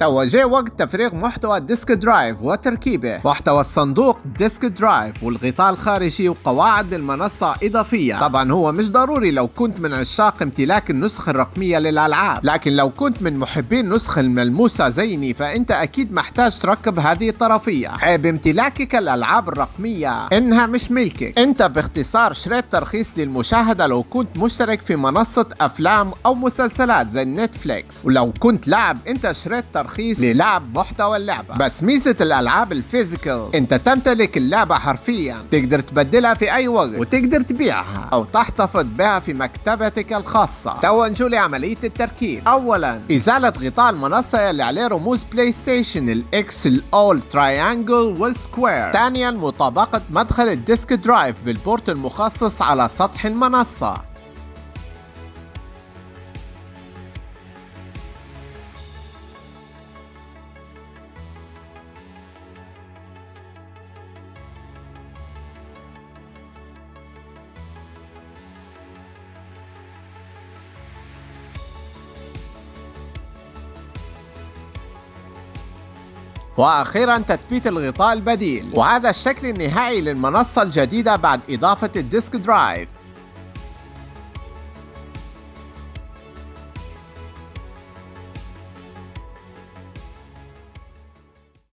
جه وقت تفريغ محتوى الديسك درايف وتركيبه. محتوى الصندوق ديسك درايف والغطاء الخارجي وقواعد المنصة إضافية. طبعا هو مش ضروري لو كنت من عشاق امتلاك النسخ الرقمية للألعاب، لكن لو كنت من محبين النسخ الملموسة زيني فأنت أكيد محتاج تركب هذه الطرفية. عيب امتلاكك الألعاب الرقمية إنها مش ملكك، أنت باختصار شريت ترخيص للمشاهدة لو كنت مشترك في منصة أفلام أو مسلسلات زي نتفليكس، ولو كنت لاعب أنت شريت ترخيص للعب محتوى اللعبة. بس ميزة الألعاب الفيزيكال أنت تمتلك اللعبة حرفيا، تقدر تبدلها في أي وقت وتقدر تبيعها أو تحتفظ بها في مكتبتك الخاصة. توا نجو لعملية التركيب. أولا إزالة غطاء المنصة اللي عليه رموز بلاي ستيشن الإكس الأول تراينجل والسكوير. ثانيا مطابقة مدخل الديسك درايف بالبورت المخصص على سطح المنصة. وأخيرا تثبيت الغطاء البديل، وهذا الشكل النهائي للمنصة الجديدة بعد إضافة الديسك درايف.